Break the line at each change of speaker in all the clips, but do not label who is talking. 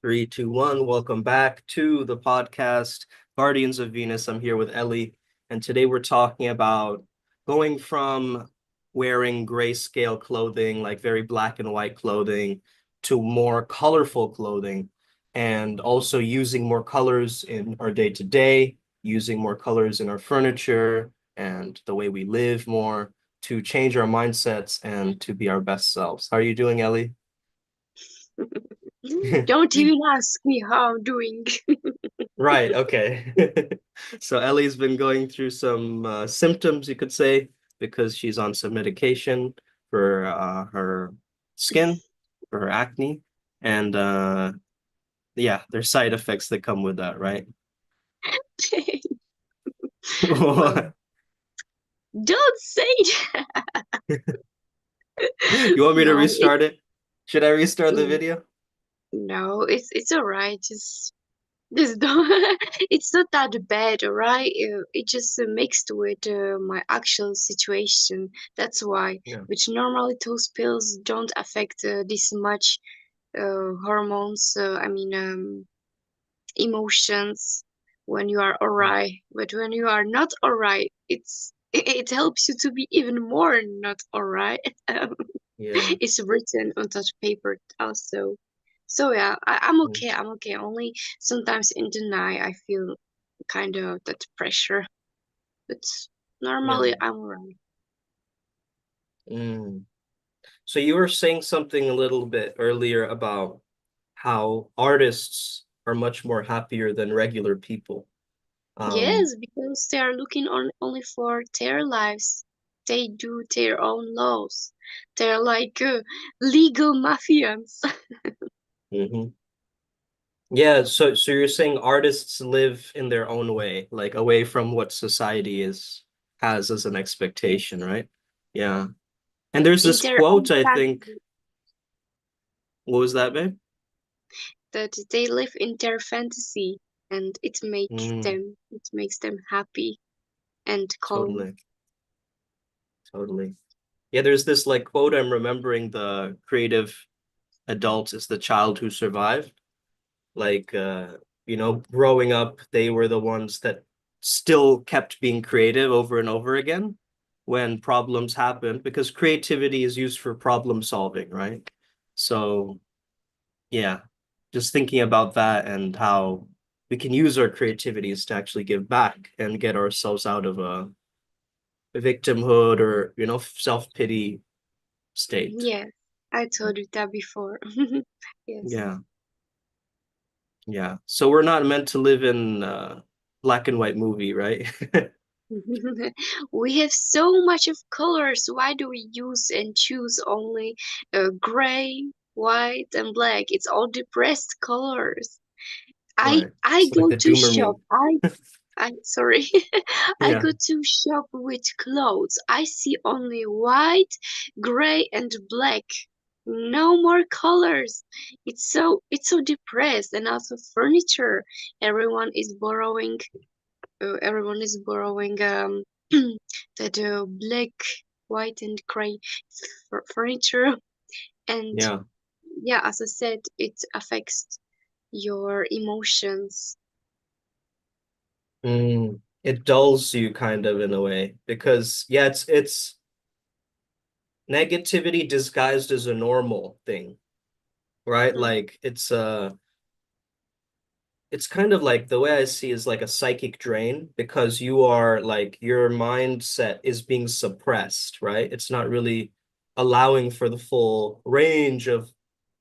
Three, two, one. Welcome back to the podcast, Guardians of Venus. I'm here with Ellie, and today we're talking about going from wearing grayscale clothing, like very black and white clothing, to more colorful clothing, and also using more colors in our day-to-day, using more colors in our furniture and the way we live more to change our mindsets and to be our best selves. How are you doing, Ellie?
Don't even ask me how I'm doing.
Right, okay. So Ellie's been going through some symptoms, you could say, because she's on some medication for her skin, for her acne, and yeah, there's side effects that come with that, right?
Well, don't say that.
You want me to
No, it
restart it? Should I restart the
mm,
video?
no, it's all right. Just don't. It's not that bad, all right. It just mixed with my actual situation. That's why.
Yeah.
Which normally those pills don't affect this much hormones. Emotions when you are alright. But when you are not alright, it helps you to be even more not alright.
Yeah.
It's written on that paper also. So yeah, I'm okay. I'm okay. Only sometimes in the night I feel kind of that pressure, but
Yeah.
normally I'm alright.
Mm. So you were saying something a little bit earlier about how artists are much more happier than regular people. Um,
Yes, because they are looking on only for their lives. They do their own laws. They're like legal mafians.
mhm. Yeah, so you're saying artists live in their own way, like away from what society is has as an expectation, right? Yeah. And there's
In
this
their
quote,
own
I think,
fantasy,
what was that, babe?
that they live in their fantasy, and
Mm,
it makes them happy and calm.
totally, totally. Yeah, there's this like quote I'm remembering, the creative adult is the child who survived. Like growing up, they were the ones that still kept being creative over and over again when problems happened, because creativity is used for problem solving, right? So yeah, just thinking about that and how we can use our creativities to actually give back and get ourselves out of a victimhood or self-pity state.
Yes, I told you that before. Yes.
Yeah. Yeah. So we're not meant to live in black and white movie, right?
We have so much of colors. Why do we use and choose only gray, white, and black? It's all depressed colors. I
Right.
I
It's like
go
the
to
doomer
shop.
meme.
I sorry. I
Yeah.
go to shop with clothes. I see only white, gray, and black. No more colors. It's so depressed. And also furniture. Everyone is borrowing. Everyone is borrowing that black, white, and gray furniture. And
Yeah.
yeah, as I said, it affects your emotions.
It dulls you kind of in a way because yeah, it's negativity disguised as a normal thing, right?
Mm.
Like it's kind of like the way I see is like a psychic drain because you are like your mindset is being suppressed, right? It's not really allowing for the full range of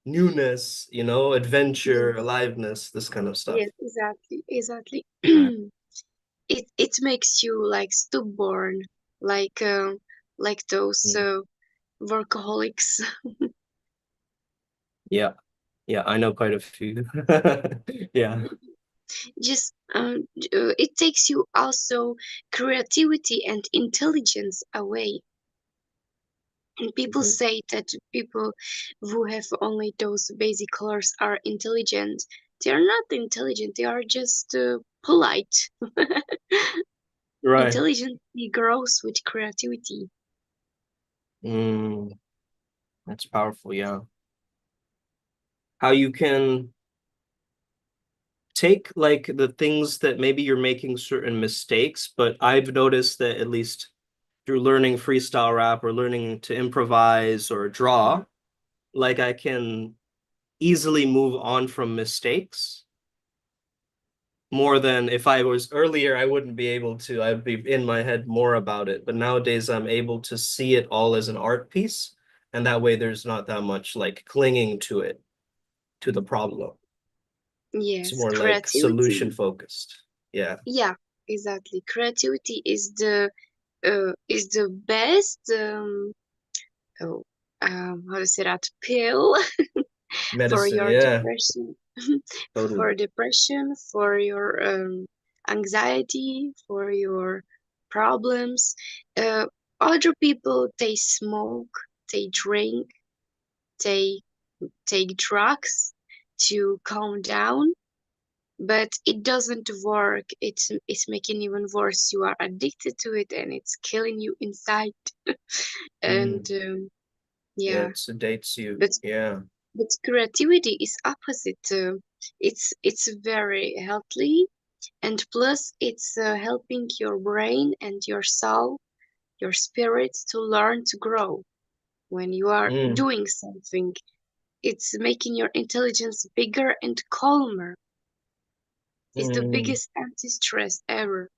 newness, adventure,
Yes,
aliveness, this kind of stuff.
yes, exactly, exactly.
Right.
It makes you like stubborn, like uh, like those
Mm.
workaholics.
Yeah. Yeah, I know quite a few. Yeah.
Just it takes you also creativity and intelligence away. And people
Mhm.
say that people who have only those basic colors are intelligent. They are not intelligent. They are just polite.
Right.
Intelligence grows with creativity.
That's powerful, yeah. How you can take like the things that maybe you're making certain mistakes, but I've noticed that at least through learning freestyle rap or learning to improvise or draw, like I can easily move on from mistakes more than if I was earlier, I wouldn't be able to. I'd be in my head more about it. But nowadays, I'm able to see it all as an art piece. And that way, there's not that much like clinging to it, to the problem. It's
Yes,
more like solution
creativity.
focused. Yeah.
Yeah, exactly. Creativity is the best oh, how to say that, pill for
Medicine.
your
Yeah,
depression,
totally.
for depression, for your anxiety, for your problems. Uh, Other people, they smoke, they drink, they take drugs to calm down, but it doesn't work. It's making even worse. You are addicted to it, and it's killing you inside. And
Mm. Yeah,
yeah,
it sedates you.
but
Yeah.
but creativity is opposite. It's very healthy, and plus it's helping your brain and your soul, your spirit to learn to grow. When you are
Mm.
doing something, it's making your intelligence bigger and calmer. It's the
Mm.
biggest anti-stress ever.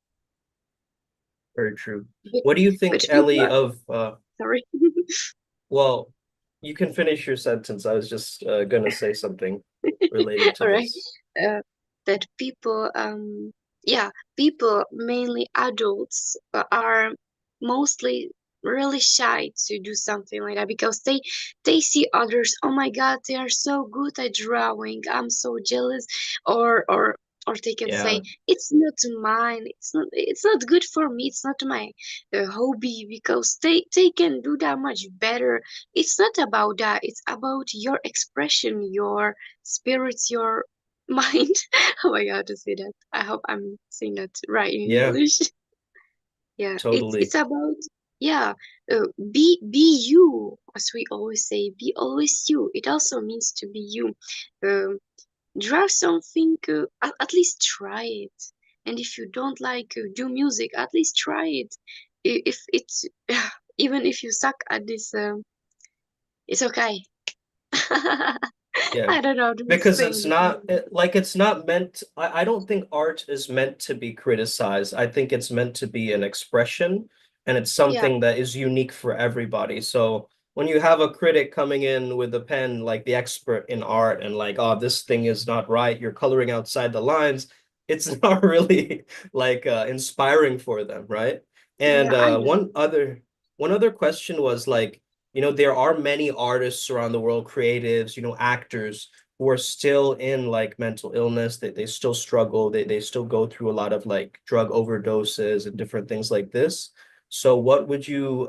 Very true.
But
What do you
but
think,
people
Ellie,
are
of
sorry.
well, you can finish your sentence. I was just gonna say something related to
All right.
this.
Uh, that people, yeah, people, mainly adults, are mostly really shy to do something like that because they see others. Oh my God, they are so good at drawing. I'm so jealous. Or they can
Yeah.
say it's not mine. It's not good for me. It's not my hobby because they can do that much better. It's not about that. It's about your expression, your spirits, your mind. Oh my god, to say that. I hope I'm saying that right in
Yeah,
English. Yeah, it's
totally.
about, yeah, be you, as we always say. Be always you. It also means to be you. Um, Draw something. At least try it. And if you don't like do music, at least try it. If it's even if you suck at this, it's okay.
Yeah.
I don't know how to
Because
explain
it's
it in
not
English.
like it's not meant, I don't think art is meant to be criticized. I think it's meant to be an expression and it's
Yeah,
something that is unique for everybody. So when you have a critic coming in with a pen, like the expert in art, and like, oh, this thing is not right, you're coloring outside the lines, it's not really like inspiring for them, right? And
yeah, I know.
one other question was like, there are many artists around the world, creatives, actors who are still in like mental illness, they still struggle, they still go through a lot of like drug overdoses and different things like this. So what would you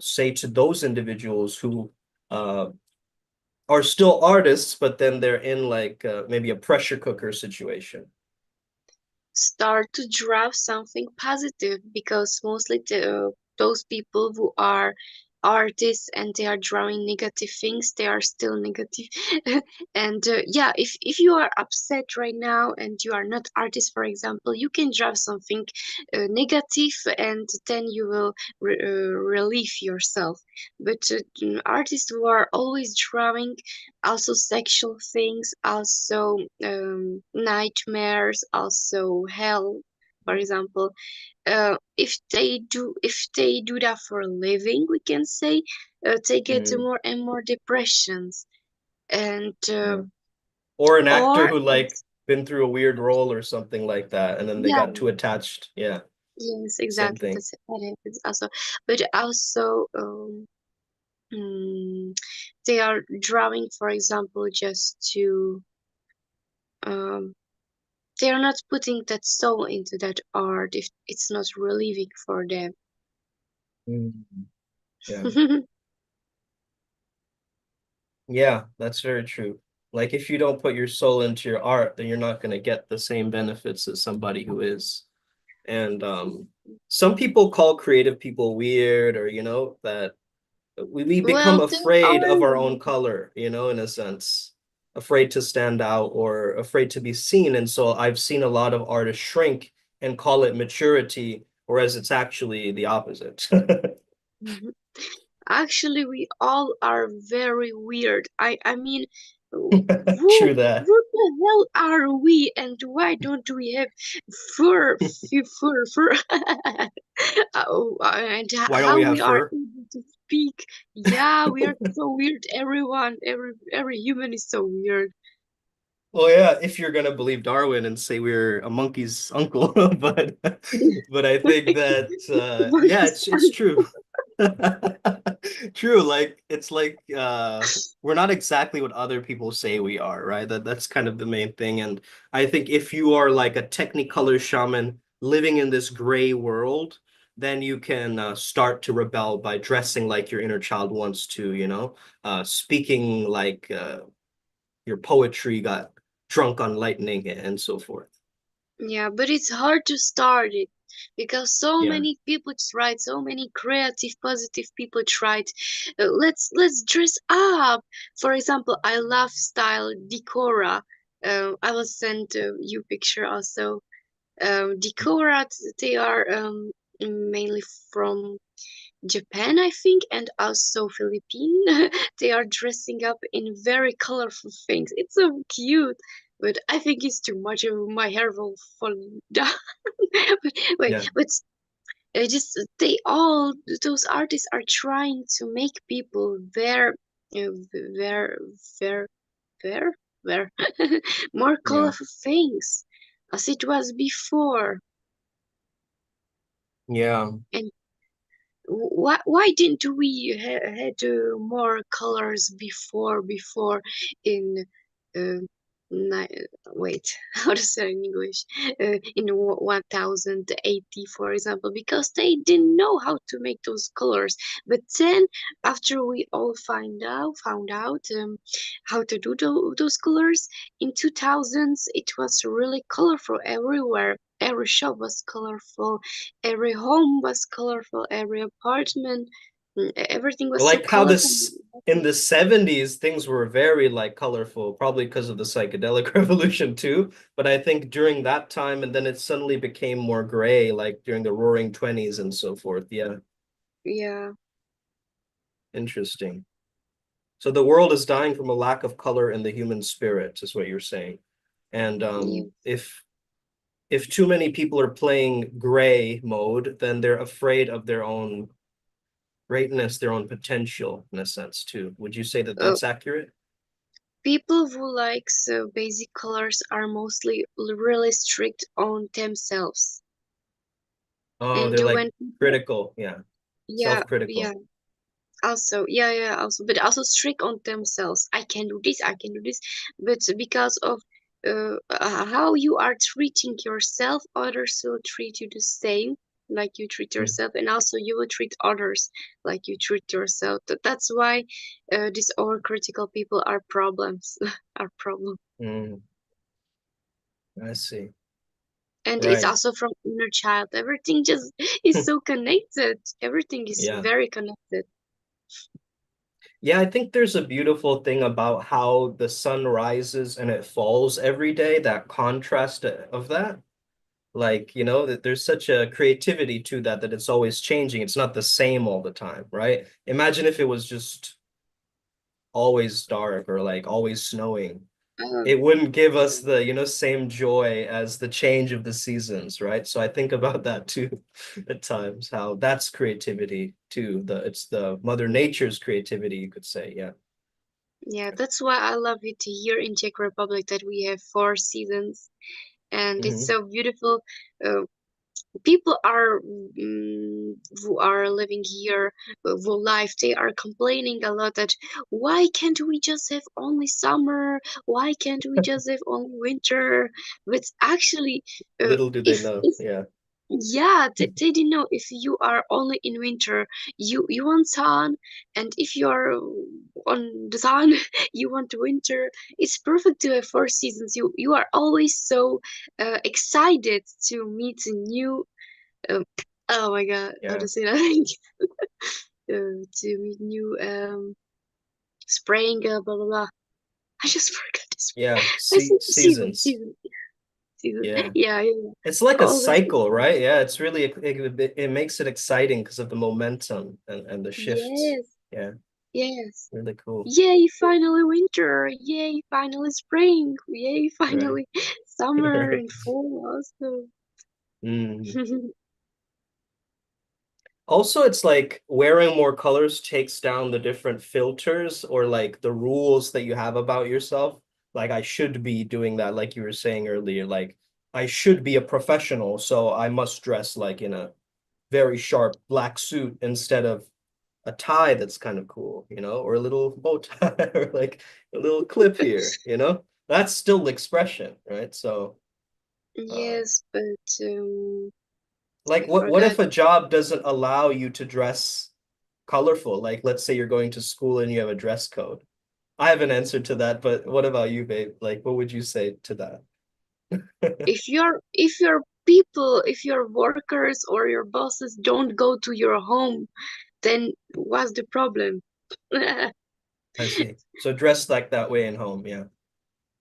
say to those individuals who uh, are still artists, but then they're in like maybe a pressure cooker situation?
Start to draw something positive because mostly those people who are artists and they are drawing negative things, they are still negative. And yeah, if you are upset right now and you are not artist, for example, you can draw something negative, and then you will relieve yourself. But artists who are always drawing also sexual things, also nightmares, also hell, for example. If they do that for a living, we can say they get
Mm,
more and more depressions, and
yeah. Or an actor
or
who like been through a weird role or something like that, and then they
yeah,
got too attached. Yeah,
yes,
same
exactly.
thing.
That happens also, but also they are drawing, for example, just to um, they are not putting that soul into that art if it's not relieving for them.
Mm, yeah. Yeah, that's very true. Like if you don't put your soul into your art, then you're not going to get the same benefits as somebody who is. And some people call creative people weird, or that we become
Well, there
afraid
are
of our own color, in a sense. afraid to stand out or afraid to be seen. And so I've seen a lot of artists shrink and call it maturity, whereas it's actually the opposite.
Mhm. Actually, we all are very weird. I mean, who
True that.
who the hell are we, and why don't we have fur? Oh, and
Why don't we
how
have
we are
fur?
able to speak? Yeah, we are so weird. Everyone, every human is so weird.
Well, yeah, if you're gonna believe Darwin and say we're a monkey's uncle, but I think that yeah,
Monkeys.
it's true. True, like it's like we're not exactly what other people say we are, right? That's kind of the main thing. And I think if you are like a Technicolor shaman living in this gray world, then you can start to rebel by dressing like your inner child wants to, speaking like your poetry got drunk on lightning and so forth.
Yeah, but it's hard to start it because so
Yeah.
many people tried, so many creative, positive people tried. Let's dress up. For example, I love style Decora. I will send you picture also. Decora, they are mainly from Japan, I think, and also Philippine. They are dressing up in very colorful things. It's so cute, but I think it's too much. My hair will fall down. But, wait,
Yeah.
but just they all those artists are trying to make people wear, wear, wear, wear more
Yeah.
colorful things as it was before.
Yeah.
And why didn't we had more colors before in uh, wait, how to say in English, in 1080, for example, because they didn't know how to make those colors. But then after we all found out how to do those colors in 2000s, it was really colorful everywhere. Every shop was colorful, every home was colorful, every apartment, everything was so
Like how
colorful.
this in the 70s things were very like colorful, probably because of the psychedelic revolution too. But I think during that time and then it suddenly became more gray, like during the Roaring Twenties and so forth. Yeah,
Yeah,
interesting. So the world is dying from a lack of color in the human spirit, is what you're saying. And
yeah.
if too many people are playing gray mode, then they're afraid of their own greatness, their own potential in a sense too. Would you say that
Uh,
that's accurate?
People who likes basic colors are mostly really strict on themselves.
Oh,
And
they're like
when people,
critical, yeah,
yeah, yeah,
self-critical.
also, yeah, also, but also strict on themselves. I can do this, I can do this, but because of how you are treating yourself, others will treat you the same like you treat
Mm.
yourself, and also you will treat others like you treat yourself. That's why these overcritical people are problems, are problem.
Mm, I see.
And it's
Right.
also from inner child. Everything just is so connected. Everything is
Yeah.
very connected.
Yeah, I think there's a beautiful thing about how the sun rises and it falls every day, that contrast of that. Like, that there's such a creativity to that that it's always changing. It's not the same all the time, right? Imagine if it was just always dark or like always snowing.
Um,
It wouldn't give us the, same joy as the change of the seasons, right? So I think about that too at times, how that's creativity too. It's the Mother Nature's creativity, you could say. Yeah.
yeah, that's why I love it here in Czech Republic that we have 4 seasons, and it's
Hmm.
so beautiful. Uh, People are who are living here, who life, they are complaining a lot that why can't we just have only summer? Why can't we just have only winter? But actually, uh,
Little do they know.
if
Yeah.
yeah, they didn't know if you are only in winter, you want sun, and if you are on the sun, you want winter. It's perfect to have 4 seasons. You are always so excited to meet a new. Um, oh my God, how
Yeah.
to say that? To meet new spring, blah blah blah. I just forgot this.
Yeah,
I said season,
seasons.
season, season.
Yeah.
Yeah, yeah, yeah.
It's like a
All the
cycle, right? Yeah, it's really it makes it exciting because of the momentum and the shifts.
yes,
Yeah,
yes.
really cool.
Yay, finally winter. Yay, finally spring. Yay,
Right.
finally summer
Right.
and fall also.
Mm. Also, it's like wearing more colors takes down the different filters or like the rules that you have about yourself. Like I should be doing that, like you were saying earlier. Like I should be a professional, so I must dress like in a very sharp black suit instead of a tie that's kind of cool, or a little bow tie or like a little clip here, That's still expression, right? So, uh,
Yes, but
like
I
what
forgot.
if a job doesn't allow you to dress colorful? Like let's say you're going to school and you have a dress code. I have an answer to that, but what about you, babe? Like what would you say to that?
If your workers or your bosses don't go to your home, then what's the problem?
I see. So dress like that way in home, yeah.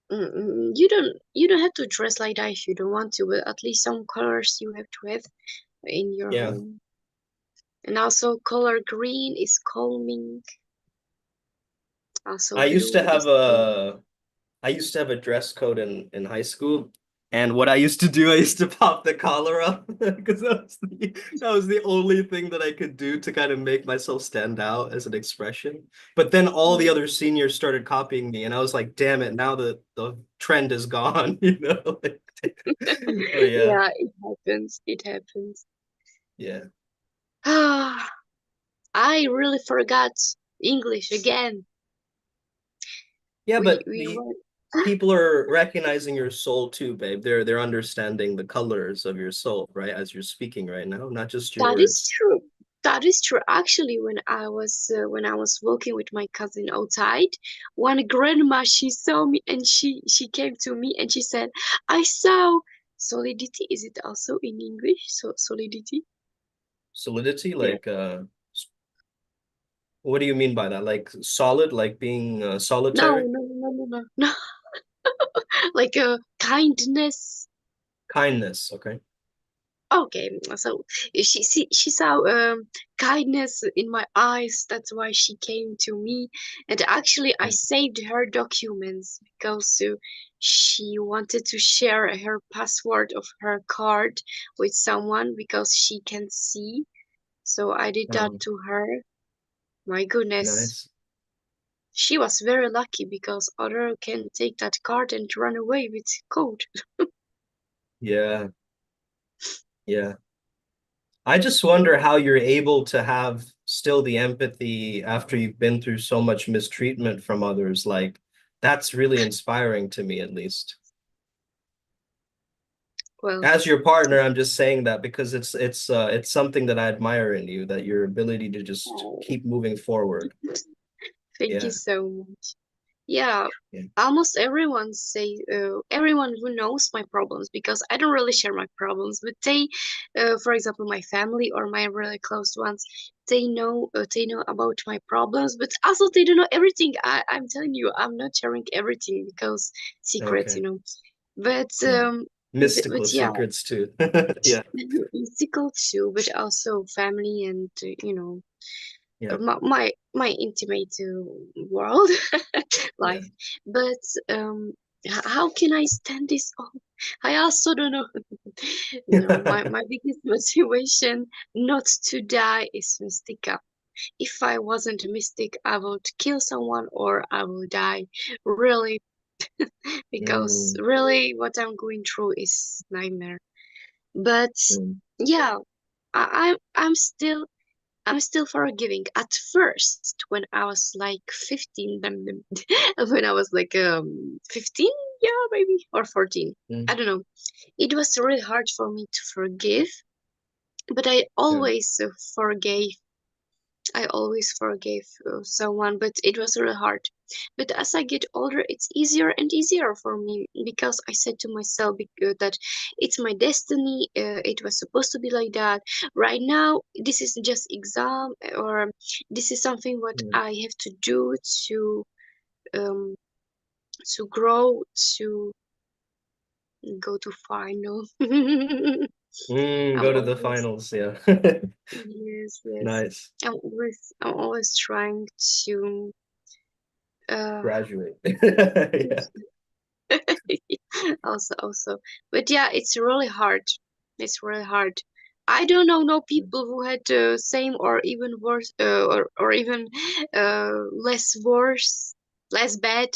You don't have to dress like that if you don't want to, but at least some colors you have to have in your
Yeah.
home. And also color green is calming. Also
I used to
blue
have
is calming.
a I used to have a dress code in high school, and what I used to do, I used to pop the collar up because that was the only thing that I could do to kind of make myself stand out as an expression. But then all the
Mm.
other seniors started copying me, and I was like, "Damn it! Now the trend is gone." Like, oh yeah,
Yeah, it happens. It happens.
yeah,
Ah, I really forgot English again.
yeah.
We
But
we
the
were
people are recognizing your soul too, babe. They're understanding the colors of your soul, right? As you're speaking right now, not just your
That is
words.
true. That is true. Actually, when I was walking with my cousin outside, one grandma she saw me and she came to me and she said, "I saw solidity." Is it also in English? So solidity?
Solidity,
Yeah.
like what do you mean by that? Like solid, like being
No,
solitary?
no, no, no, no, no. Like kindness.
Kindness, okay.
Okay, so she saw kindness in my eyes. That's why she came to me. And actually, I
Yeah.
saved her documents because she wanted to share her password of her card with someone because she can see. So I did that
Oh,
to her. My goodness,
nice.
she was very lucky because other can take that card and run away with code.
Yeah, yeah. I just wonder how you're able to have still the empathy after you've been through so much mistreatment from others. Like that's really inspiring to me, at least.
Well,
As your partner, I'm just saying that because it's something that I admire in you, that your ability to just
oh,
keep moving forward.
thank you
Yeah,
so much. Yeah,
yeah.
almost everyone who knows my problems because I don't really share my problems, but for example, my family or my really close ones, they know about my problems, but also they don't know everything. I'm telling you, I'm not sharing everything because secrets,
Okay.
But
Yeah.
um,
Mystical
but yeah,
secrets too. Yeah.
physical too, but also family and
Yeah.
my intimate world
Yeah.
life. But how can I stand this all? I also don't know. No, my biggest motivation not to die is mystica. If I wasn't a mystic, I would kill someone or I will die. Really, because
Mm,
really what I'm going through is nightmare. But
mm,
yeah, I'm still forgiving. At first, when I was like 15, when I was like 15, yeah, maybe, or 14,
mm,
I don't know. It was really hard for me to forgive, but
yeah.
forgave. I always forgave someone, but it was really hard. But as I get older, it's easier and easier for me because I said to myself that it's my destiny. It was supposed to be like that. Right now, this is just exam, or this is something what
Mm,
I have to do to um, to grow, to go to final. I'm
Go to the
always,
finals, yeah.
yes, yes.
Nice.
I'm always trying to uh
Graduate. Yeah.
also, but yeah, it's really hard. It's really hard. I don't know no people who had the same or even worse, or even less worse, less bad,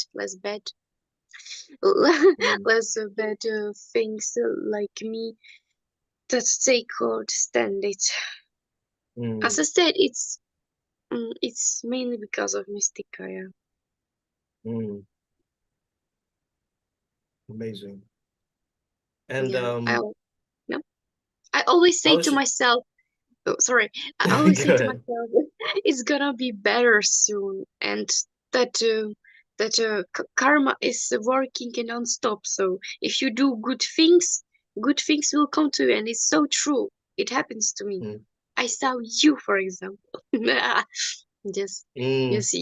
Mm,
less bad things like me, that they could stand it. As
mm,
I said, it's mainly because of Mystica. Yeah,
mm. Amazing. And
yeah. No, I always
I
say to
was
myself, oh, sorry, I always say to
good.
myself, it's gonna be better soon, and that karma is working and non-stop. So if you do good things will come to you, and it's so true. It happens to me.
Mm,
I saw you, for example. just,
mm,
just,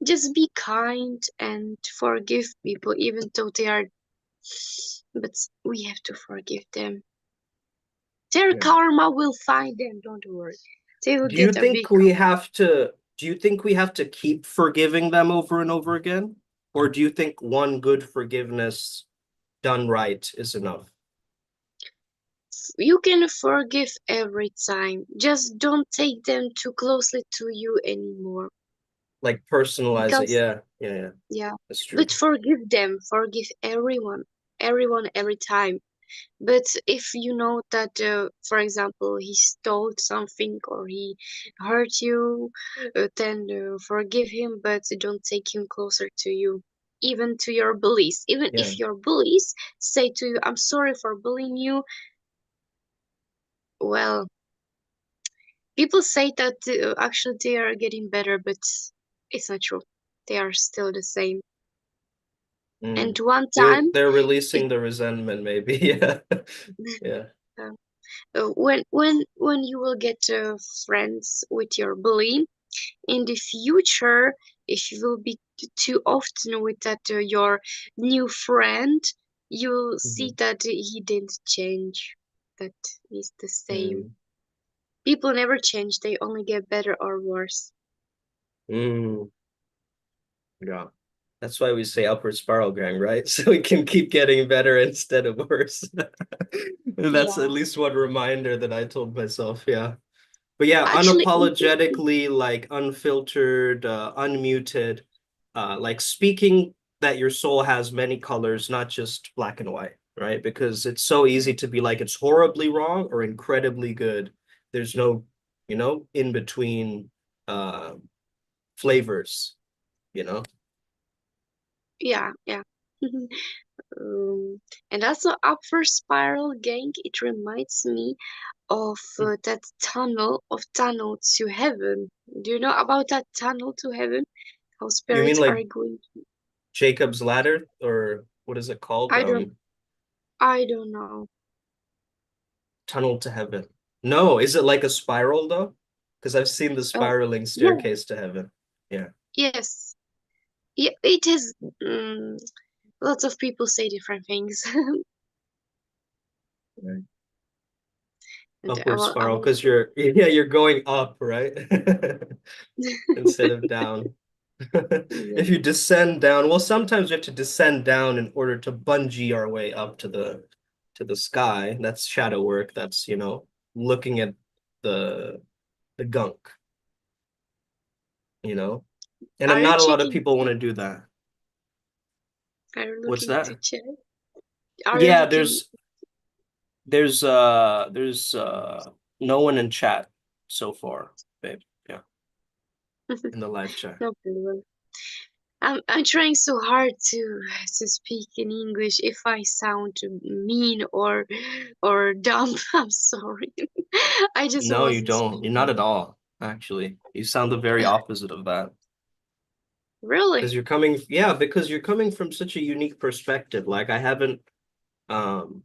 just be kind and forgive people, even though they are. But we have to forgive them. Their
yeah.
karma will find them. Don't worry. They will
Do you
get a
think
big
we
karma.
have to do you think we have to keep forgiving them over and over again? Or do you think one good forgiveness done right is enough?
You can forgive every time. Just don't take them too closely to you anymore.
Like personalize it.
Because,
Yeah, yeah, yeah.
yeah,
That's true.
but forgive them. Forgive everyone every time. But if you know that, for example, he stole something or he hurt you, then forgive him, but don't take him closer to you. Even to your bullies. Even
Yeah.
if your bullies say to you, I'm sorry for bullying you, well, people say that actually they are getting better, but it's not true. They are still the same. And
Mm.
one
They're
time,
they're
it,
releasing the resentment, maybe. Yeah. Yeah.
uh, when you will get friends with your bully in the future, if you will be too often with that your new friend, you'll see
Mhm.
that he didn't change. That he's the same.
Mm.
People never change; they only get better or worse.
Mm. Yeah. That's why we say upward spiral gang, right? So we can keep getting better instead of worse. And that's at
Yeah,
least one reminder that I told myself. Yeah. But yeah,
actually,
unapologetically, like unfiltered, unmuted, like speaking that your soul has many colors, not just black and white, right? Because it's so easy to be like it's horribly wrong or incredibly good. There's no, in between flavors, you know?
yeah, yeah. Um, and also upward spiral gang, it reminds me of that tunnel to heaven. Do you know about that tunnel to heaven? How
You mean
spirits
like
are going to,
Jacob's ladder, or what is it called?
I don't I don't know.
Tunnel to heaven. No, is it like a spiral though? Because I've seen the
Oh,
spiraling
yeah,
staircase to heaven. Yeah.
yes. Yeah, it is. Lots of people say different things.
Right.
And
Upward
I
spiral
will,
because you're going up, right? Instead of down. If
yeah.
you descend down, well, sometimes we have to descend down in order to bungee our way up to the sky. That's shadow work. That's, looking at the the gunk, you know. And
Are you
not a lot of
checking
people want
chat?
to do that.
Are you
What's
looking to
that?
chat? Are you
Yeah,
looking?
there's no one in chat so far, babe. Yeah, in the live chat.
No problem. I'm trying so hard to speak in English. If I sound mean or dumb, I'm sorry. I just
No, you
wasn't
don't. You're not
speaking.
at all, actually. You sound the very opposite of that.
Really?
Because you're coming from such a unique perspective. Like I haven't heard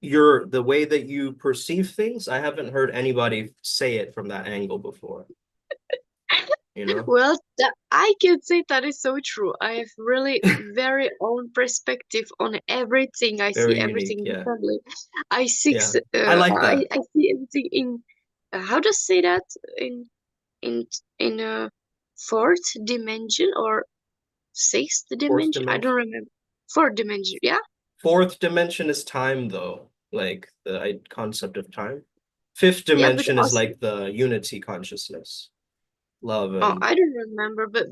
the way that you perceive things. I haven't heard anybody say it from that angle before. you know?
Well, I can say that is so true. I have really very own perspective on everything. I see
Very unique.
everything
Yeah.
differently. I see,
Yeah. I like that.
I see everything in, how to say that, in in in a fourth dimension or sixth
Fourth
dimension. I don't
dimension.
remember. Fourth dimension, yeah.
Fourth dimension is time, though, like the concept of time. Fifth
Yeah, but
dimension is
also,
like the unity consciousness, love,
oh,
and
I don't remember, but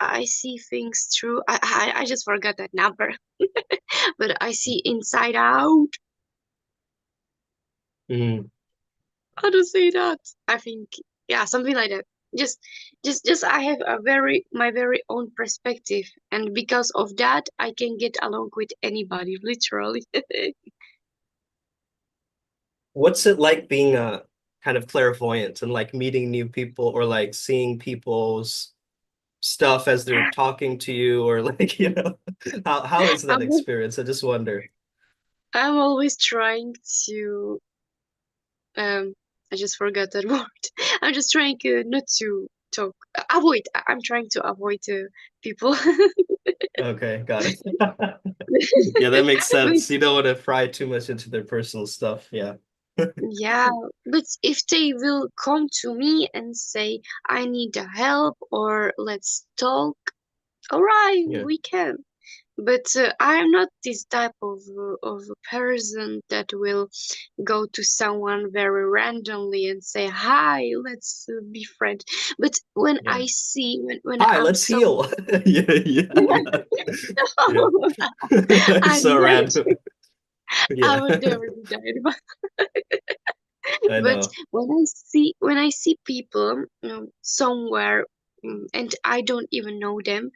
I see things through. I just forgot that number. But I see inside out.
mm,
How to say that? I think, yeah, something like that. Just, just I have a very my very own perspective, and because of that, I can get along with anybody, literally.
what's it like being a kind of clairvoyant and like meeting new people or like seeing people's stuff as they're talking to you or like, how is that
I'm
experience? I just wonder.
I'm always trying to um. I just forgot that word. I'm just trying not to talk. Avoid. I'm trying to avoid people.
Okay, got it. Yeah, that makes sense. You don't want to pry too much into their personal stuff. Yeah.
Yeah, but if they will come to me and say, I need a help or let's talk, all right,
Yeah.
we can. But I'm not this type of a person that will go to someone very randomly and say, hi, let's be friends. But when
Yeah.
I see, when
Hi,
I'm
let's
so,
heal. Yeah, yeah. Yeah.
I
So
never,
random.
I
Yeah.
would never do that.
I
But
know.
when I see people, somewhere, and I don't even know them,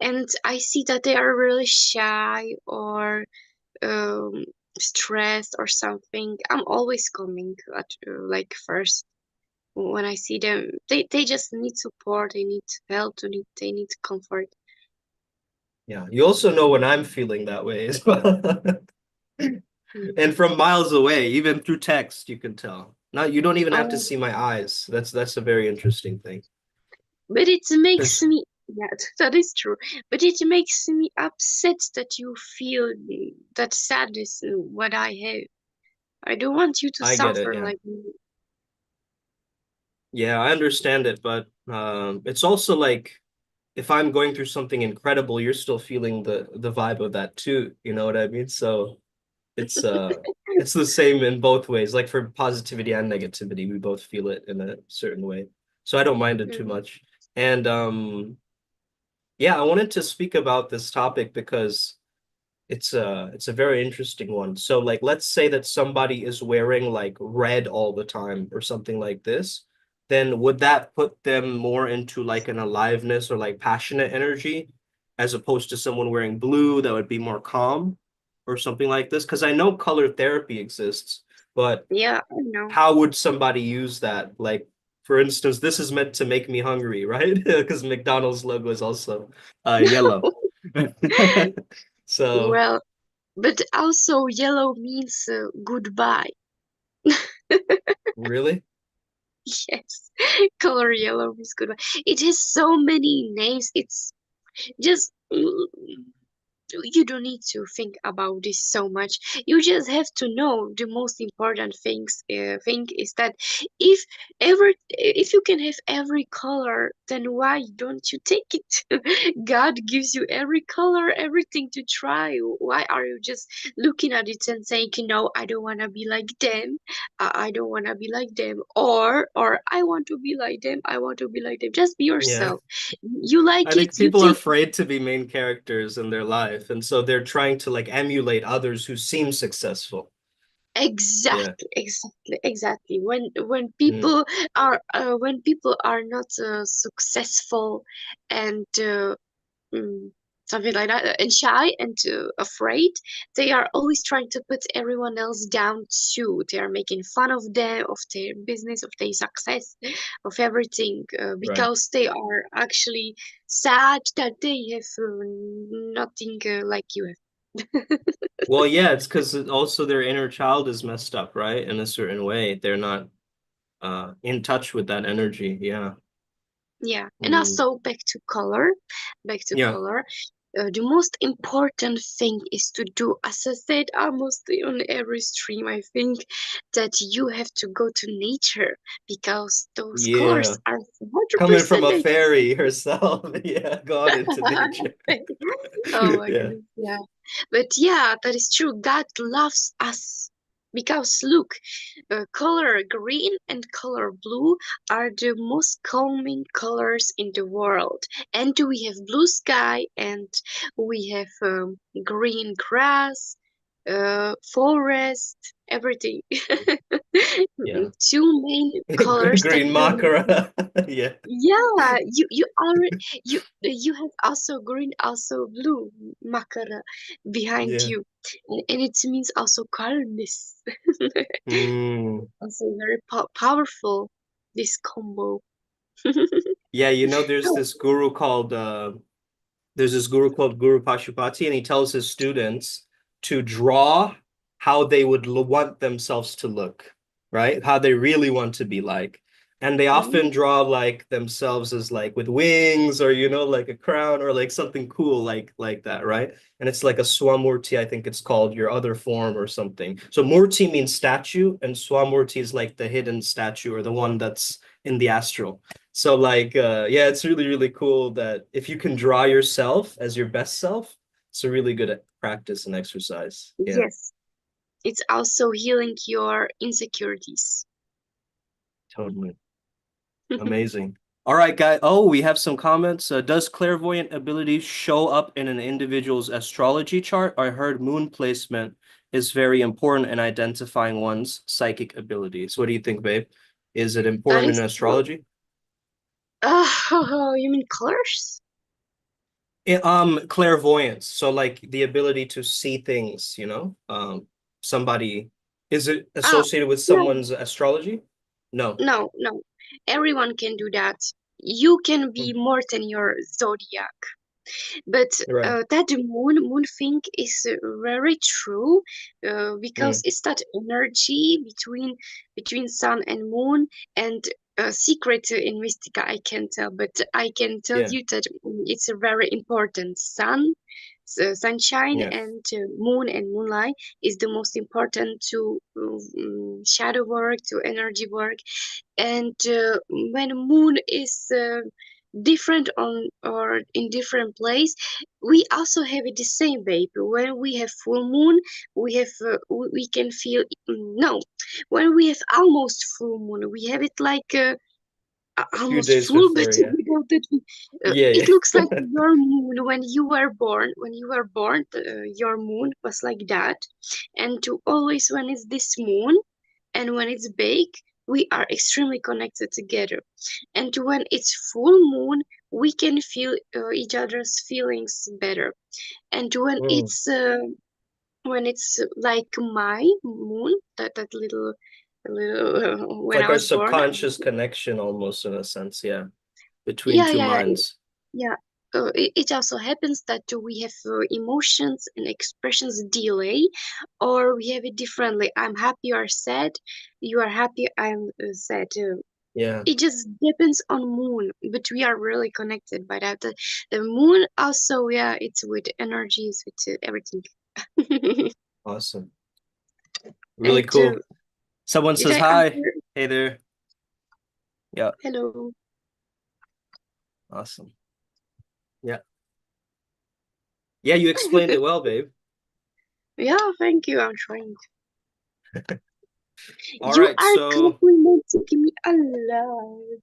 and I see that they are really shy or um, stressed or something, I'm always coming at like first when I see them. They just need support. They need help. They need comfort.
Yeah. You also know when I'm feeling that way as well.
Mm.
And from miles away, even through text, you can tell. Not you don't even have to
Oh,
see my eyes. That's a very interesting thing.
but it makes
There's
me, yeah, that is true. But it makes me upset that you feel that sadness what I have. I don't want you to
I get it,
suffer
yeah.
like me.
Yeah, I understand it, but it's also like if I'm going through something incredible, you're still feeling the vibe of that too. You know what I mean? So it's uh it's the same in both ways. Like for positivity and negativity, we both feel it in a certain way. So I don't mind it too
Mm.
much. And yeah, I wanted to speak about this topic because it's a very interesting one. So like let's say that somebody is wearing like red all the time or something like this, then would that put them more into like an aliveness or like passionate energy as opposed to someone wearing blue that would be more calm or something like this? Because I know color therapy exists, but
Yeah, I know.
how would somebody use that? Like, for instance, this is meant to make me hungry, right? Because McDonald's logo is also yellow. So
Well, but also yellow means goodbye.
really?
Yes, color yellow means goodbye. It has so many names. It's just you don't need to think about this so much. You just have to know the most important thing is that if if you can have every color, then why don't you take it? God gives you every color, everything to try. Why are you just looking at it and saying, no, I don't want to be like them. I don't want to be like them, or I want to be like them. I want to be like them. Just be
Yeah.
yourself. You like
I
it,
think
you
people are
take.
afraid to be main characters in their life, and so they're trying to like emulate others who seem successful. Yeah.
Exactly.
Mm,
When people are not successful and mm, something like that, and shy and afraid, they are always trying to put everyone else down too. They are making fun of them, of their business, of their success, of everything,
right.
because they are actually sad that they have nothing like you have.
Well, yeah, it's because also their inner child is messed up, right? In a certain way. They're not in touch with that energy. Yeah.
Yeah, and
Mm,
also back to
yeah.
color. The most important thing is to do, as I said, almost on every stream, I think that you have to go to nature because those
Yeah.
colors are
Coming from
100%
a
nature.
fairy herself. Yeah, gone into nature.
Oh my
Yeah.
goodness, yeah. But yeah, that is true. God loves us. Because look, color green and color blue are the most calming colors in the world. And we have blue sky and we have green grass, forest, everything.
Yeah.
Two main colors that
Green
really,
Makara. Yeah.
yeah, you already you have also green, also blue Makara behind
Yeah.
you, and it means also calmness.
Mm.
Also very powerful this combo.
Yeah, there's
Oh,
this guru called Guru Pashupati, and he tells his students to draw how they would want themselves to look, right? How they really want to be like. And they often
mm,
draw like themselves as like with wings or like a crown or like something cool like that, right? And it's like a Swamurti, I think it's called, your other form or something. So Murti means statue, and Swamurti is like the hidden statue or the one that's in the astral. So like yeah, it's really, really cool that if you can draw yourself as your best self, it's a really good practice and exercise. Yeah,
yes, it's also healing your insecurities.
totally. Amazing. All right, guy. Oh, we have some comments. Does clairvoyant ability show up in an individual's astrology chart? I heard moon placement is very important in identifying one's psychic abilities. What do you think, babe? Is it
That
important in
is true.
astrology?
Oh, you mean colors?
Clairvoyance. So like the ability to see things, somebody, is it
Oh,
associated with
no,
someone's astrology? No.
no, no. Everyone can do that. You can be
Mm,
more than your zodiac. But
right.
that moon thing is very true because
Mm,
it's that energy between sun and moon and secret in Mystica I can tell, but I can tell
yeah.
you that it's a very important. Sunshine
Yeah.
and moon and moonlight is the most important to shadow work, to energy work, and when moon is different on or in different place, we also have it the same, babe. When we have full moon, we have we can feel, no, when we have almost full moon, we have it like
Few
almost
days
full, but
before, yeah.
without it,
Yeah,
it
yeah.
looks like your moon when you were born. When you were born, your moon was like that, and to always when it's this moon and when it's big, we are extremely connected together. And when it's full moon, we can feel each other's feelings better. And
Mm.
when it's like my moon, that little
It's
when
like
I
our
was born,
subconscious connection almost in a sense, yeah, between
yeah,
two
yeah,
minds.
yeah. It also happens that we have emotions and expressions delay, or we have it differently. I'm happy, you are sad. You are happy, I'm sad.
Yeah,
It just depends on moon, but we are really connected by that. The moon also, yeah, it's with energies, with everything.
awesome. Really
And
cool. Someone
did
says
I
hi.
answer?
Hey there. Yeah,
Hello.
awesome. Yeah. Yeah, you explained it well, babe.
Yeah, thank you. I'm trying.
All
You
right,
are
so
complimenting me a lot.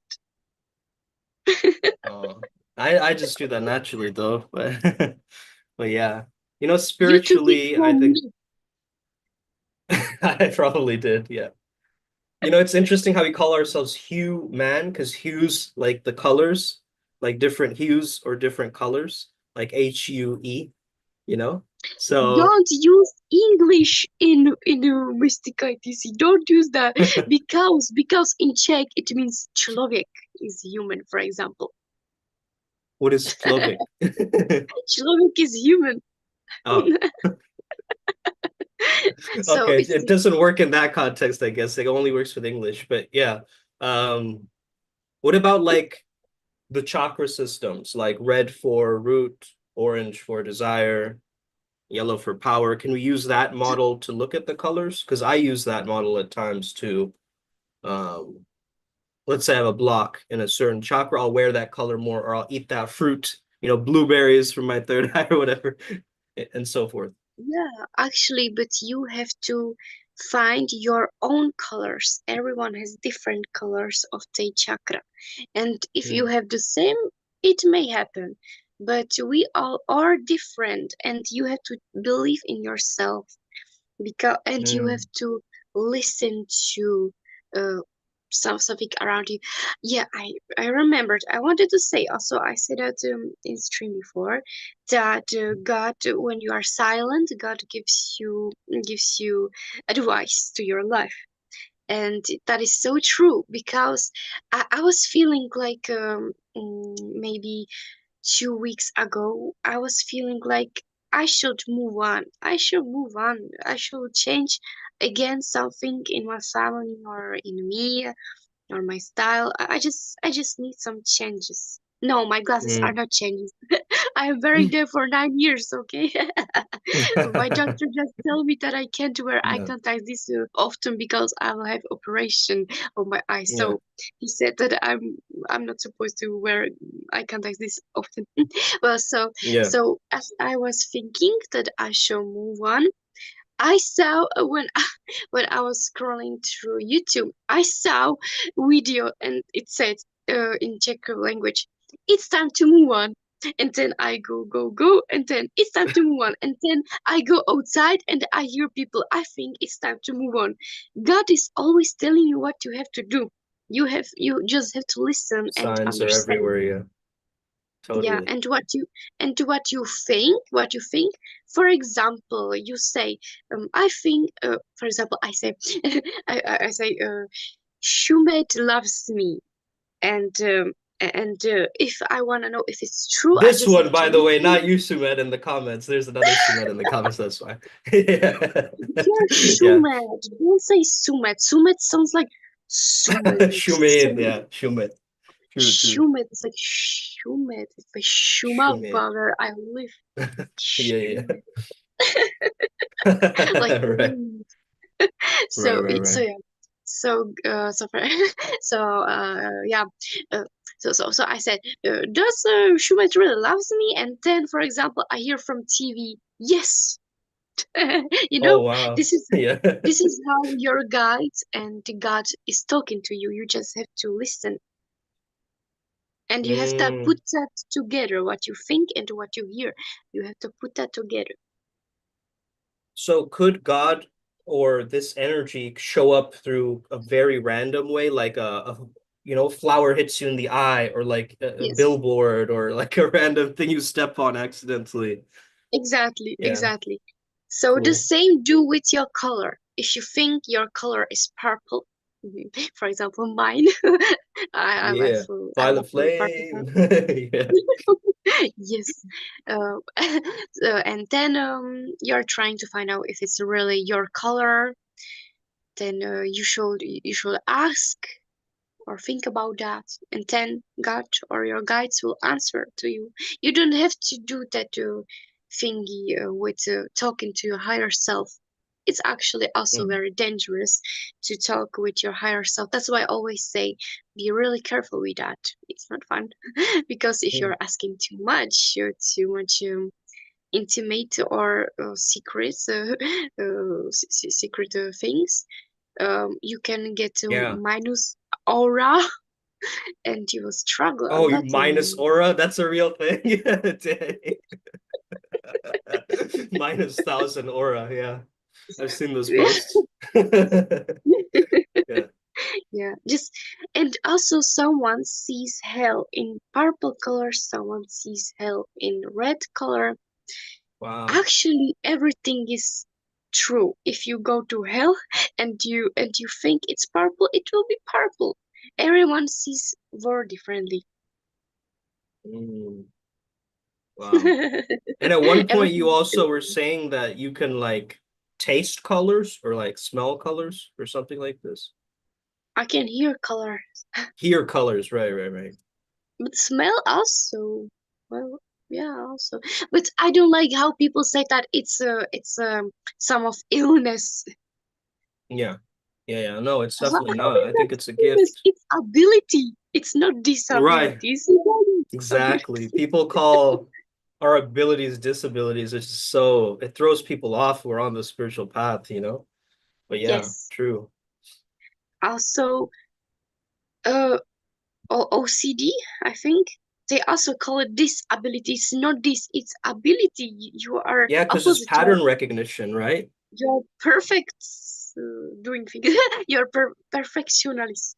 uh, I just do that naturally though, but but yeah.
You took it
Spiritually, I
from
think
me.
I probably did, yeah. It's interesting how we call ourselves hue man, because hues like the colors, like different hues or different colors, like HUE, you know? So
Don't use English in Mystic ITC. Don't use that because in Czech it means člověk is human, for example.
what is Slovak?
Člověk is human.
Oh,
So
okay.
it's
It doesn't work in that context, I guess. It only works with English, but yeah. What about like the chakra systems, like red for root, orange for desire, yellow for power. Can we use that model to look at the colors? Because I use that model at times to, um, let's say I have a block in a certain chakra, I'll wear that color more, or I'll eat that fruit, blueberries from my third eye or whatever, and so forth.
Yeah, actually, but you have to find your own colors. Everyone has different colors of the chakra. And if you
Mm,
have the same, it may happen. But we all are different, and you have to believe in yourself because and you have
mm,
to listen to uh something around you. Yeah, I remembered. I wanted to say also, I said that in stream before, that God, when you are silent, God gives you advice to your life. And that is so true because I was feeling like maybe 2 weeks ago, I was feeling like I should move on. I should move on. I should change again something in my family or in me or my style. I just need some changes. No, my glasses are
mm.
not changing. I am wearing them for 9 years, okay? My doctor just told me that I can't wear eye
Yeah,
contact this often because I will have operation on my eyes.
yeah.
So he said that I'm not supposed to wear eye contact this often. Well,
Yeah.
so as I was thinking that I should move on, I saw when I was scrolling through YouTube, I saw video and it said in Czech language, "It's time to move on." And then I go, and then it's time to move on. And then I go outside and I hear people. I think it's time to move on. God is always telling you what you have to do. You just have to listen and
Signs are
understand.
everywhere, yeah.
Yeah,
Totally.
and what you think. For example, you say, I think, for example, I say, I say, Shumet loves me, and if I want to know if it's true, I
This
just
one,
have to
by the way,
listen.
not you, Sumed, in the comments. There's another Sumed in the comments, that's why. Yeah.
You're
Yeah.
Shumet. Don't say Sumet. Sumet sounds like Sumet.
Shumed, yeah. Shumed. True, true.
Shumet is like Shumet. It's like Shuma
Shumed.
Bagar. I live
Yeah, yeah.
Shumet. Like
Right. Right,
so
right,
so
right.
yeah so for, so yeah uh, so I said, does Schumacher really loves me? And then, for example, I hear from TV, yes. you
Oh,
know
wow.
this is
Yeah.
this is how your guide and God is talking to you. You just have to listen, and you have to put
Mm.
that together, what you think and what you hear. You have to put that together.
So could God or this energy show up through a very random way, like flower hits you in the eye, or like a
Yes.
billboard, or like a random thing you step on accidentally?
Exactly,
Yeah,
exactly. So the
cool.
same do with your color. If you think your color is purple, for example, mine,
Yeah.
I have
Violet
a purple color.
flame. Yeah.
Yes. And then you're trying to find out if it's really your color. Then you should ask or think about that, and then God or your guides will answer to you. You don't have to do that thingy with talking to your higher self. It's actually also
Mhm.
very dangerous to talk with your higher self. That's why I always say, be really careful with that. It's not fun because if
Mm.
you're asking too much, you're too much intimate or secrets, secret things. You can get to
Yeah.
minus aura and you will struggle a
Oh, you
lot
minus
in.
aura? That's a real thing. Yeah, dang. Minus 1,000 aura. Yeah, I've seen those posts. Yeah.
Yeah, just and also someone sees hell in purple color, someone sees hell in red color.
Wow.
Actually, everything is true. If you go to hell and you think it's purple, it will be purple. Everyone sees war differently.
Mm, wow. And at one point,
Everything
you
is
also were
different.
saying that you can like taste colors or like smell colors or something like this.
I can hear color.
Hear colors. Right, right, right.
But smell also. Well, yeah, also. But I don't like how people say that it's some of illness.
Yeah. Yeah, yeah. No, it's
How
definitely not.
is
I
that
think it's a
illness?
gift.
It's ability. It's not
Right.
disability. It's not
Exactly.
disability.
People call our abilities disabilities. It's just so it throws people off who are on the spiritual path, you know? But yeah,
Yes.
true.
Also, uh, OCD, I think. They also call it disability. It's not this, it's ability. You are
Yeah, because it's
opposite.
pattern recognition, right?
You're perfect doing things. You're perfectionist.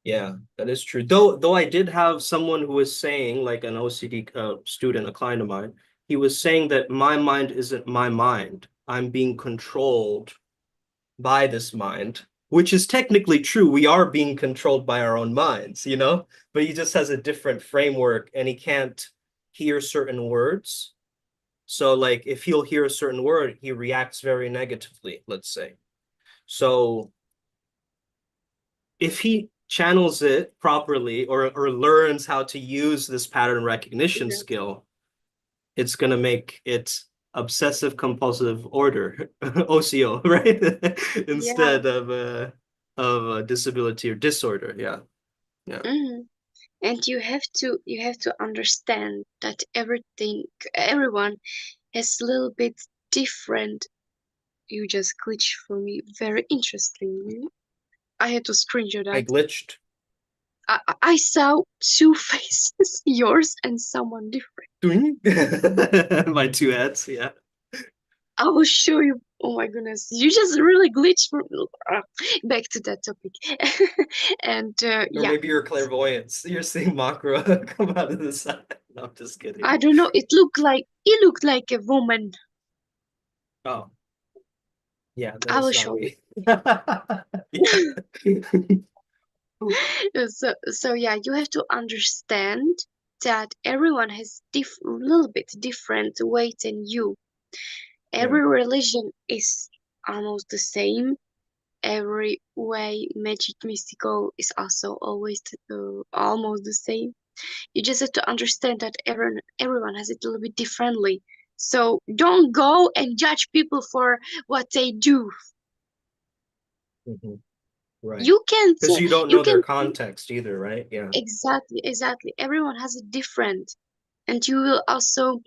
Yeah, that is true. Though I did have someone who was saying, like an OCD student, a client of mine, he was saying that my mind isn't my mind. I'm being controlled by this mind, which is technically true. We are being controlled by our own minds, you know? But he just has a different framework and he can't hear certain words. So, like, if he'll hear a certain word, he reacts very negatively, let's say. So, if he channels it properly or learns how to use this pattern recognition
Yeah.
skill, it's going to make it obsessive compulsive order OCO, right?
Yeah.
Instead of a disability or disorder. Yeah. Yeah.
hmm And you have to understand that everyone is a little bit different. You just glitch for me very interestingly. I had to screenshot
I
that.
glitched.
I saw two faces, yours and someone different.
My two heads. Yeah.
I will show you. Oh my goodness, you just really glitched for back to that topic. And
Or
yeah,
maybe you're clairvoyance. You're seeing Makara come out of the side. No, I'm just
I
kidding.
don't know. It looked like a woman.
Oh, yeah, then
I will
it's not
show you.
me. Yeah.
So yeah, you have to understand that everyone has little bit different way than you.
Yeah.
Every religion is almost the same. Every way magic mystical is also always almost the same. You just have to understand that everyone has it a little bit differently. So don't go and judge people for what they do.
Mhm. Right.
You can
Because
say
you don't
you
know their
can
context either, right? Yeah.
exactly. Everyone has it different, and you will also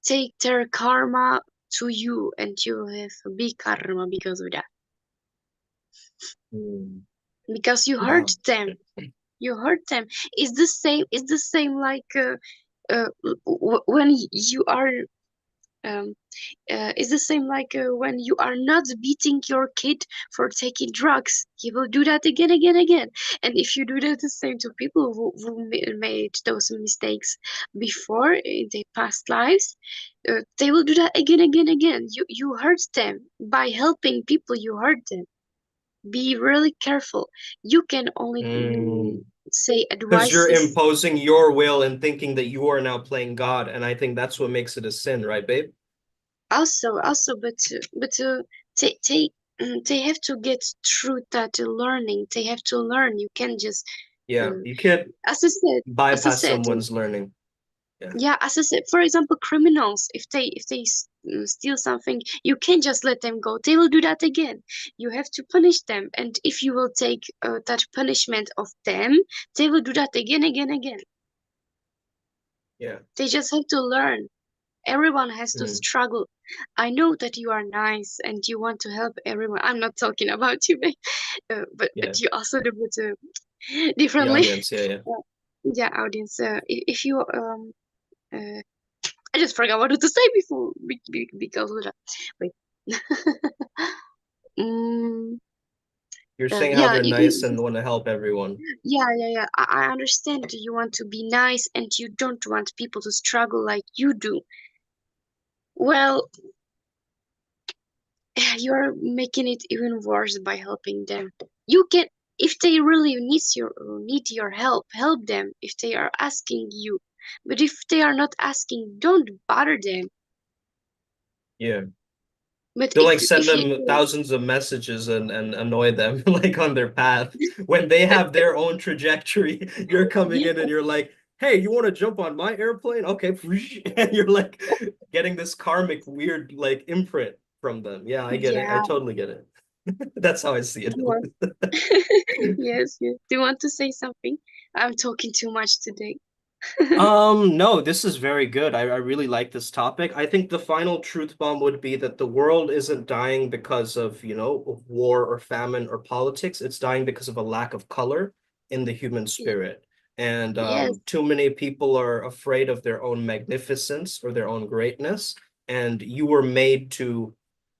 take their karma to you, and you have a big karma because of that.
Mm.
Because you hurt
Wow.
them. You hurt them. It's the same like when you are um, it's the same like when you are not beating your kid for taking drugs. He will do that again. And if you do that the same to people who made those mistakes before in their past lives, they will do that again. You hurt them by helping people. You hurt them. Be really careful. You can only
Mm.
say
Because you're
advices.
imposing your will and thinking that you are now playing God, and I think that's what makes it a sin, right, babe?
Also, but they have to get through that learning. They have to learn. You can't just
Yeah.
uh,
You can't
as I said, as I
bypass
said,
someone's learning. Yeah.
yeah, as I said, for example, criminals, if they steal something, you can't just let them go. They will do that again. You have to punish them, and if you will take that punishment of them, they will do that again.
Yeah.
They just have to learn. Everyone has to
Mm.
struggle. I know that you are nice and you want to help everyone. I'm not talking about you, babe. But
Yeah.
you also do it
The
differently.
audience. Yeah. Yeah.
Yeah, audience. If you I just forgot what to say before because of that. Wait. mm,
You're saying how
yeah,
they're nice and want to help everyone.
yeah. I understand that you want to be nice and you don't want people to struggle like you do. Well, you're making it even worse by helping them. You can, if they really need your help them if they are asking you. But if they are not asking, don't bother them.
Yeah.
But
They'll like
if
send
if you
them thousands of messages and annoy them like on their path when they have their own trajectory. You're coming
yeah,
in and you're like, "Hey, you want to jump on my airplane? Okay." And you're like getting this karmic weird like imprint from them. Yeah, I get it. I
yeah,
totally get it. That's how I see it.
do you want yes, yes. Do you want to say something? I'm talking too much today.
No, this is very good. I really like this topic. I think the final truth bomb would be that the world isn't dying because of, of war or famine or politics. It's dying because of a lack of color in the human spirit. And
Yes,
too many people are afraid of their own magnificence or their own greatness. And you were made to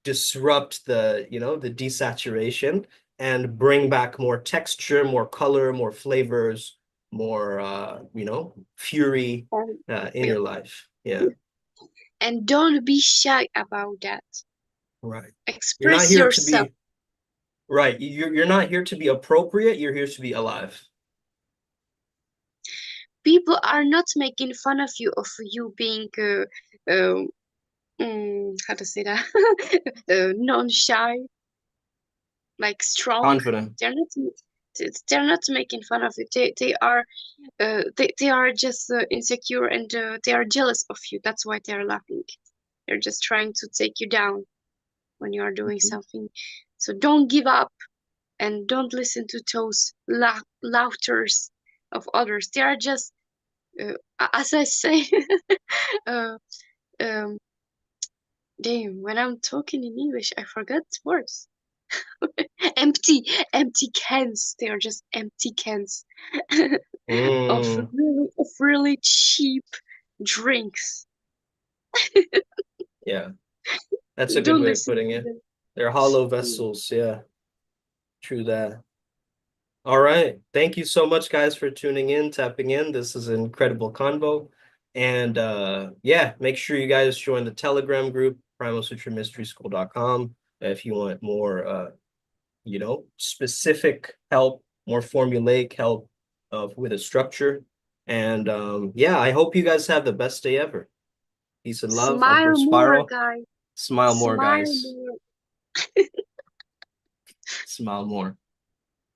disrupt the desaturation and bring back more texture, more color, more flavors, more fury
and
in your life. Yeah,
and don't be shy about that.
right. You're not
Express
here to
yourself.
be right. You're not here to be appropriate. You're here to be alive.
People are not making fun of you being uh, how to say that non-shy, like strong.
Confident.
They're not. They're not making fun of you. They are just insecure and they are jealous of you. That's why they are laughing. They're just trying to take you down when you are doing something. So don't give up and don't listen to those laughters of others. They are just, as I say, uh, um, damn, when I'm talking in English, I forgot words. empty, empty cans. They are just empty cans
Mm,
of really cheap drinks.
yeah, that's a good
Don't
way of
listen
putting
to
it.
them.
They're hollow vessels. Yeah, true that. All right. Thank you so much, guys, for tuning in, tapping in. This is an incredible convo. And yeah, make sure you guys join the Telegram group, primalsutramysteryschool.com, if you want more specific help, more formulaic help of with a structure. And yeah, I hope you guys have the best day ever. Peace and love. I'm
Smile
Bert
more,
Spiral.
guys.
Smile more,
Smile
guys.
more.
Smile more.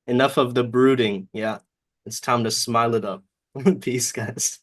Enough of the brooding. Yeah, it's time to smile it up. Peace, guys.